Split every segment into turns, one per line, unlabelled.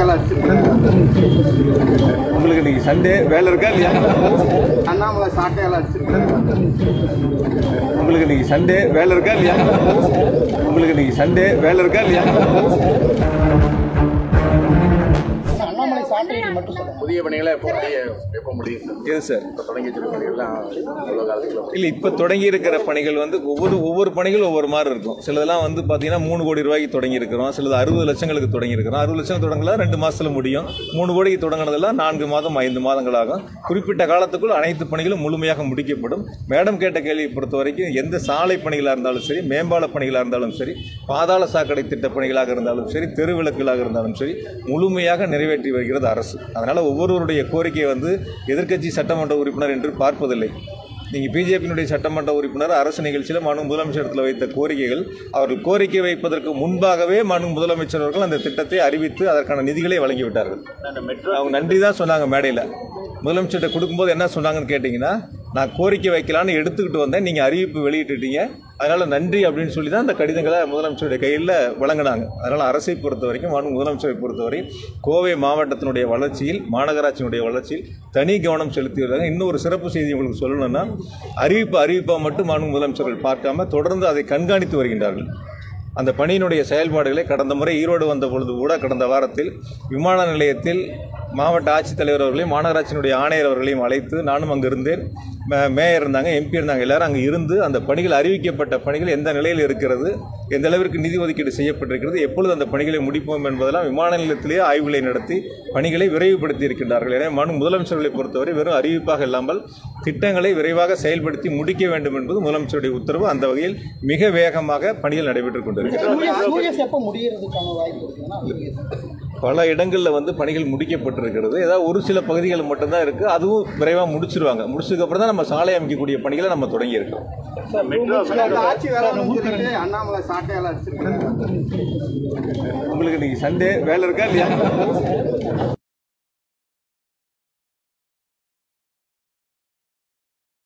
சாட்டையால அடிச்சிருக்காங்க.
உங்களுக்கு இன்னைக்கு சண்டே வேலை இருக்கா இல்லையா?
அண்ணாமலை சாட்டையால அடிச்சிருக்காங்க.
உங்களுக்கு இன்னைக்கு சண்டே வேலை இருக்கா இல்லையா? உங்களுக்கு இன்னைக்கு சண்டே வேலை இருக்கா இல்லையா?
அண்ணாமலை சாட்டையை மட்டும் சொல்லுங்க.
புதிய பணிகளை எப்போ முடியும்
எது சார்
தொடங்கி வச்சிருக்க பணிகள்லாம் எவ்வளோ காலத்தில்?
இல்லை, இப்போ தொடங்கி இருக்கிற பணிகள் வந்து ஒவ்வொரு பணிகளும் ஒவ்வொரு மாதிரி இருக்கும். சிலதெல்லாம் வந்து பார்த்தீங்கன்னா 3 கோடி ரூபாய்க்கு தொடங்கி இருக்கிறோம். சிலது 60 லட்சங்களுக்கு தொடங்கி இருக்கிறோம். 60 லட்சம் தொடங்கலாம் 2 மாதத்தில் முடியும். 3 கோடிக்கு தொடங்கினதெல்லாம் 4 மாதம் 5 மாதங்களாகும். குறிப்பிட்ட காலத்துக்குள் அனைத்து பணிகளும் முழுமையாக முடிக்கப்படும். மேடம் கேட்ட கேள்வியை பொறுத்த வரைக்கும் எந்த சாலை பணிகளாக இருந்தாலும் சரி, மேம்பால பணிகளாக இருந்தாலும் சரி, பாதாள சாக்கடை திட்ட பணிகளாக இருந்தாலும் சரி, தெருவிளக்குகளாக இருந்தாலும் சரி, முழுமையாக நிறைவேற்றி வருகிறது அரசு. அதனால் ஒவ்வொருவருடைய கோரிக்கையை வந்து எதிர்க்கட்சி சட்டமன்ற உறுப்பினர் என்று பார்ப்பதில்லை. நீங்கள் பிஜேபியினுடைய சட்டமன்ற உறுப்பினர் அரசு நிகழ்ச்சியில் மாண்பு முதலமைச்சரிடத்தில் வைத்த கோரிக்கைகள், அவர்கள் கோரிக்கை வைப்பதற்கு முன்பாகவே மாண்பு முதலமைச்சர் அவர்கள் அந்த திட்டத்தை அறிவித்து அதற்கான நிதிகளை வழங்கிவிட்டார்கள். அவங்க நன்றி தான் சொன்னாங்க. மேடையில் முதலமைச்சர்கிட்ட கொடுக்கும்போது என்ன சொன்னாங்கன்னு கேட்டிங்கன்னா, நான் கோரிக்கை வைக்கலான்னு எடுத்துக்கிட்டு வந்தேன், நீங்கள் அறிவிப்பு வெளியிட்டுட்டீங்க, அதனால் நன்றி அப்படின்னு சொல்லி தான் அந்த கடிதங்களை முதலமைச்சருடைய கையில் வழங்கினாங்க. அதனால் அரசை பொறுத்த வரைக்கும், மாண்பு முதலமைச்சரை பொறுத்தவரை கோவை மாவட்டத்தினுடைய வளர்ச்சியில், மாநகராட்சியினுடைய வளர்ச்சியில் தனி கவனம் செலுத்தி வருவாங்க. இன்னொரு சிறப்பு செய்தி உங்களுக்கு சொல்லணும்னா, அறிவிப்பாக மட்டும் மாண்பு முதலமைச்சர்கள் பார்க்காம தொடர்ந்து அதை கண்காணித்து வருகின்றார்கள். அந்த பணியினுடைய செயல்பாடுகளை கடந்த முறை ஈரோடு வந்த பொழுது கூட, கடந்த வாரத்தில் விமான நிலையத்தில் மாவட்ட ஆட்சித்தலைவர் அவர்களையும் மாநகராட்சியினுடைய ஆணையர் அவர்களையும் அழைத்து நானும் அங்கே இருந்தேன். மேயர் இருந்தாங்க, எம்பி இருந்தாங்க, எல்லாரும் அங்கே இருந்து அந்த பணிகள், அறிவிக்கப்பட்ட பணிகள் எந்த நிலையில் இருக்கிறது, எந்த அளவிற்கு நிதி ஒதுக்கீடு செய்யப்பட்டிருக்கிறது, எப்பொழுது அந்த பணிகளை முடிப்போம் என்பதெல்லாம் விமான நிலையத்திலேயே ஆய்வுகளை நடத்தி பணிகளை விரைவுபடுத்தி இருக்கின்றார்கள். எனவே மாண்பு முதலமைச்சர்களை பொறுத்தவரை வெறும் அறிவிப்பாக இல்லாமல் திட்டங்களை விரைவாக செயல்படுத்தி முடிக்க வேண்டும் என்பது முதலமைச்சருடைய உத்தரவு. அந்த வகையில் மிக வேகமாக பணிகள் நடைபெற்றுக் கொண்டிருக்கிறது. பல இடங்களில் வந்து பணிகள் முடிக்கப்பட்டிருக்கிறது. ஏதாவது ஒரு சில பகுதிகள் மட்டும்தான் இருக்குது. அதுவும் விரைவாக முடிச்சிருவாங்க. முடிச்சதுக்கப்புறம் தான் நம்ம சாலை அமைக்கக்கூடிய பணிகளை நம்ம தொடங்கி இருக்கோம்.
அண்ணாமலை சாட்டையால அடிச்சிருக்காங்க.
உங்களுக்கு இன்னைக்கு சண்டே வேலை இருக்கா இல்லையா?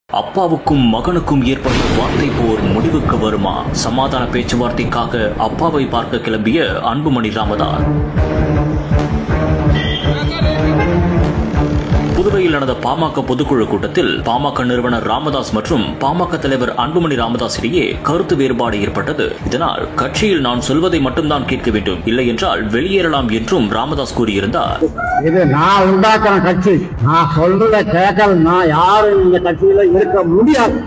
அப்பாவுக்கும் மகனுக்கும் ஏற்பட்ட வார்த்தை போர் முடிவுக்கு வருமா? சமாதான பேச்சுவார்த்தைக்காக அப்பாவை பார்க்க கிளம்பிய அன்புமணி ராமதாஸ். புதுவையில் நடந்த பாமக பொதுக்குழு கூட்டத்தில் பாமக நிறுவனர் ராமதாஸ் மற்றும் பாமக தலைவர் அன்புமணி ராமதாஸ் இடையே கருத்து வேறுபாடு ஏற்பட்டது. இதனால் கட்சியில் நான் சொல்வதை மட்டும்தான் கேட்க வேண்டும், இல்லை என்றால் வெளியேறலாம் என்றும் ராமதாஸ் கூறியிருந்தார்.
இது நான் உண்டாக்குற கட்சி, நான் சொல்றத கேட்கலன்னா யாரும் இந்த கட்சியில இருக்க முடியாது.